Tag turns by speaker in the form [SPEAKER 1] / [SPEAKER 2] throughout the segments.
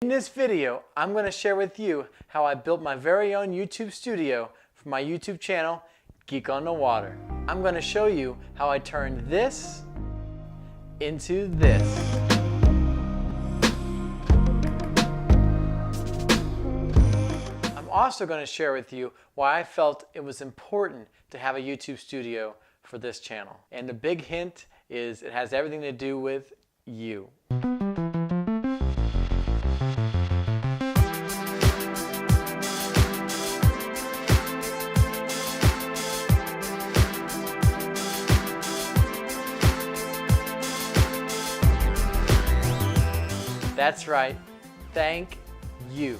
[SPEAKER 1] In this video, I'm going to share with you how I built my very own YouTube studio for my YouTube channel, Geek on the Water. I'm going to show you how I turned this into this. I'm also going to share with you why I felt it was important to have a YouTube studio for this channel. And the big hint is it has everything to do with you. That's right, thank you.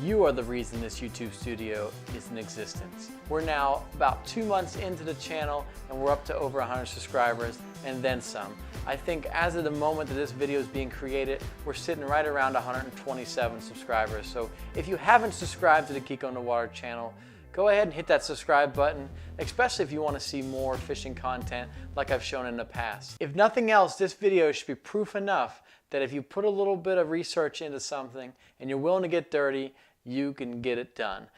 [SPEAKER 1] You are the reason this YouTube studio is in existence. We're now about 2 months into the channel and we're up to over 100 subscribers and then some. I think as of the moment that this video is being created, we're sitting right around 127 subscribers. So if you haven't subscribed to the Geek on the Water channel, go ahead and hit that subscribe button, especially if you want to see more fishing content like I've shown in the past. If nothing else, this video should be proof enough that if you put a little bit of research into something and you're willing to get dirty, you can get it done.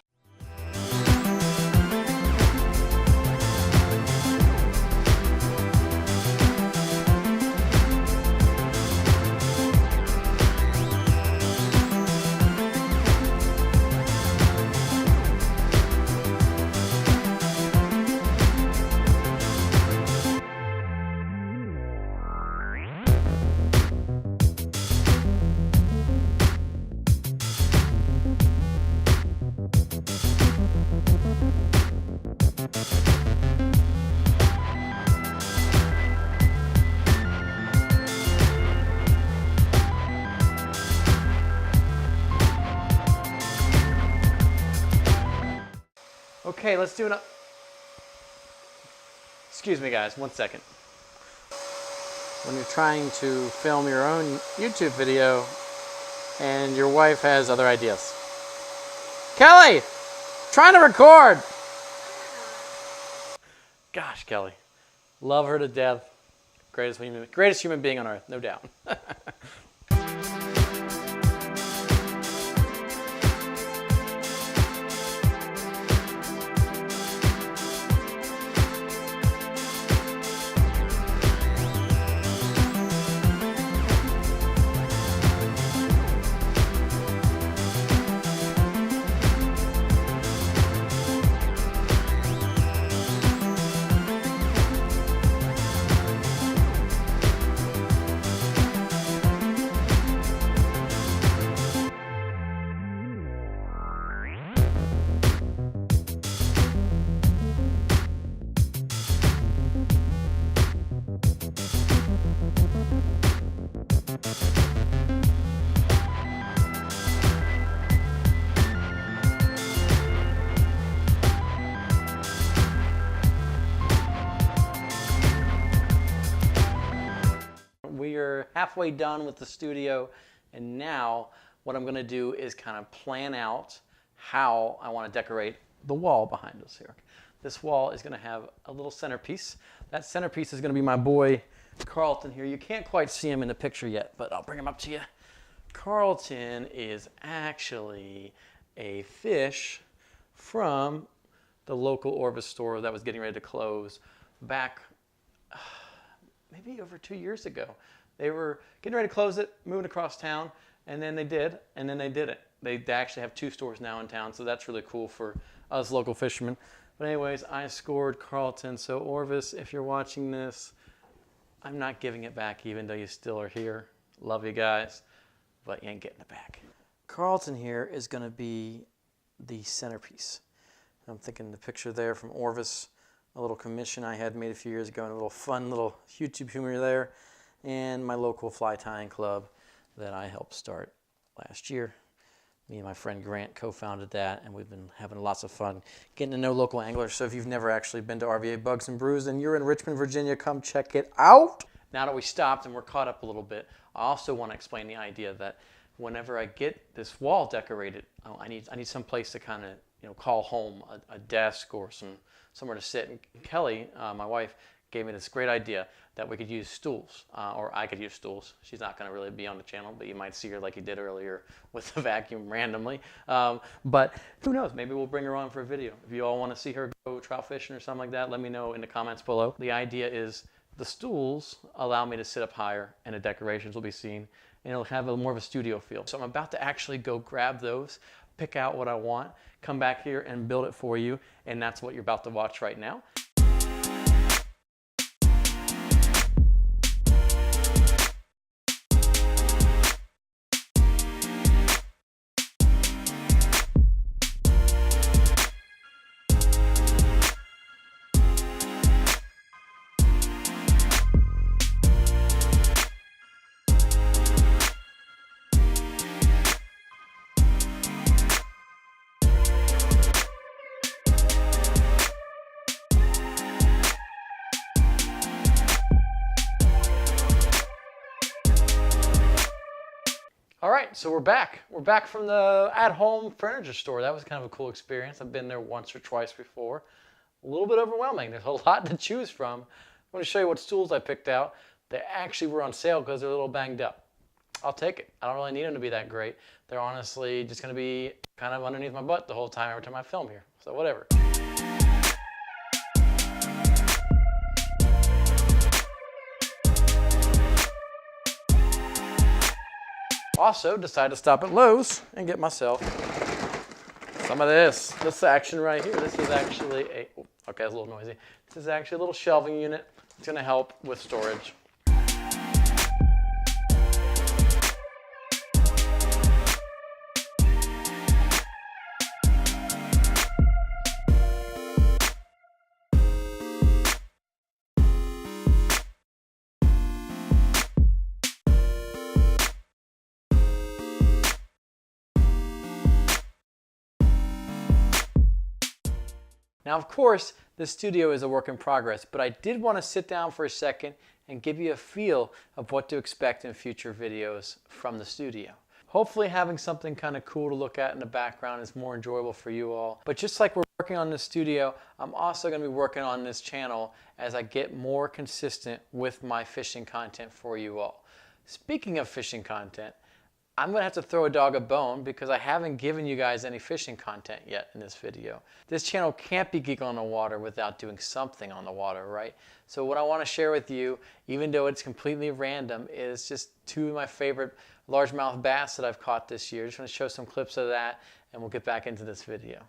[SPEAKER 1] Okay, let's do excuse me guys, 1 second. When you're trying to film your own YouTube video and your wife has other ideas. Kelly! Trying to record! Gosh, Kelly. Love her to death. Greatest human being on earth, no doubt. We are halfway done with the studio, and now what I'm going to do is kind of plan out how I want to decorate the wall behind us here. This wall is going to have a little centerpiece. That centerpiece is going to be my boy Carlton here. You can't quite see him in the picture yet, but I'll bring him up to you. Carlton is actually a fish from the local Orvis store that was getting ready to close back maybe over 2 years ago. They were getting ready to close it, moving across town, and then they did, and then they didn't. They actually have 2 stores now in town, so that's really cool for us local fishermen. But anyways, I scored Carlton. So Orvis, if you're watching this, I'm not giving it back even though you still are here. Love you guys, but you ain't getting it back. Carlton here is going to be the centerpiece. I'm thinking the picture there from Orvis, a little commission I had made a few years ago, and a little fun little YouTube humor there, and my local fly tying club that I helped start last year. Me and my friend Grant co-founded that, and we've been having lots of fun getting to know local anglers. So if you've never actually been to RVA Bugs and Brews and you're in Richmond, Virginia, come check it out. Now that we stopped and we're caught up a little bit, I also want to explain the idea that whenever I get this wall decorated, I need some place to kind of call home, a desk or somewhere to sit. And Kelly, my wife, gave me this great idea that we could use stools, or I could use stools. She's not going to really be on the channel, but you might see her like you did earlier with the vacuum randomly. But who knows? Maybe we'll bring her on for a video. If you all want to see her go trout fishing or something like that, let me know in the comments below. The idea is the stools allow me to sit up higher, and the decorations will be seen, and it'll have more of a studio feel. So I'm about to actually go grab those, pick out what I want, come back here and build it for you, and that's what you're about to watch right now. All right, so we're back. We're back from the at-home furniture store. That was kind of a cool experience. I've been there once or twice before. A little bit overwhelming. There's a lot to choose from. I'm going to show you what stools I picked out. They actually were on sale because they're a little banged up. I'll take it. I don't really need them to be that great. They're honestly just going to be kind of underneath my butt the whole time every time I film here. So whatever. Also decided to stop at Lowe's and get myself some of this. This action right here. This is actually a, okay, it's a little noisy. This is actually a little shelving unit. It's going to help with storage. Now, of course, the studio is a work in progress, but I did want to sit down for a second and give you a feel of what to expect in future videos from the studio. Hopefully having something kind of cool to look at in the background is more enjoyable for you all. But just like we're working on the studio, I'm also going to be working on this channel as I get more consistent with my fishing content for you all. Speaking of fishing content, I'm going to have to throw a dog a bone because I haven't given you guys any fishing content yet in this video. This channel can't be Geek on the Water without doing something on the water, right? So what I want to share with you, even though it's completely random, is just two of my favorite largemouth bass that I've caught this year. Just want to show some clips of that, and we'll get back into this video.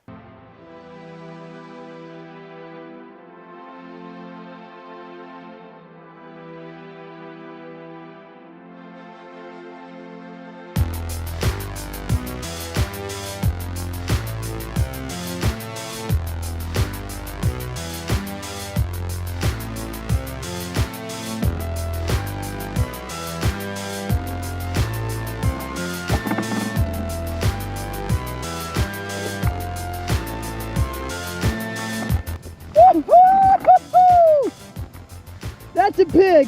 [SPEAKER 2] That's a pig!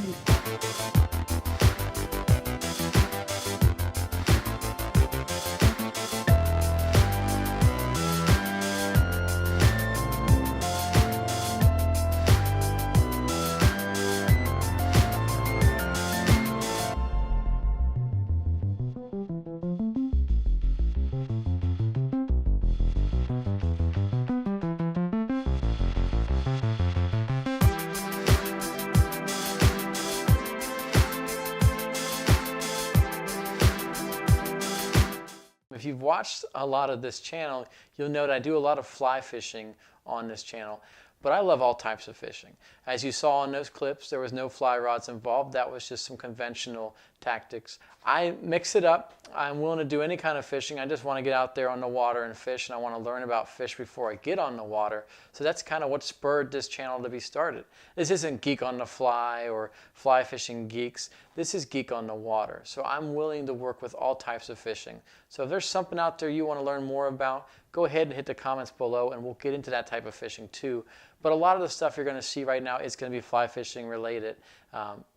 [SPEAKER 1] If you've watched a lot of this channel, you'll know that I do a lot of fly fishing on this channel, but I love all types of fishing. As you saw in those clips, there was no fly rods involved. That was just some conventional tactics. I mix it up. I'm willing to do any kind of fishing. I just want to get out there on the water and fish, and I want to learn about fish before I get on the water. So that's kind of what spurred this channel to be started. This isn't Geek on the Fly or Fly Fishing Geeks. This is Geek on the Water. So I'm willing to work with all types of fishing. So if there's something out there you want to learn more about, go ahead and hit the comments below, and we'll get into that type of fishing too. But a lot of the stuff you're going to see right now is going to be fly fishing related,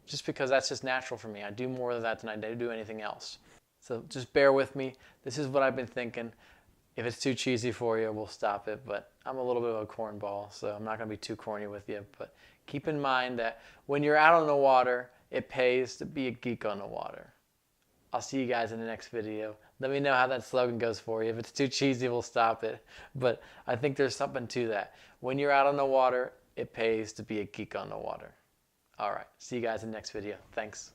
[SPEAKER 1] just because that's just natural for me. I do more of that than I do anything else. So just bear with me. This is what I've been thinking. If it's too cheesy for you, we'll stop it. But I'm a little bit of a cornball, so I'm not going to be too corny with you. But Keep in mind that when you're out on the water, it pays to be a geek on the water. I'll see you guys in the next video. Let me know how that slogan goes for you. If it's too cheesy, we'll stop it. But I think there's something to that. When you're out on the water, it pays to be a geek on the water. All right. See you guys in the next video. Thanks.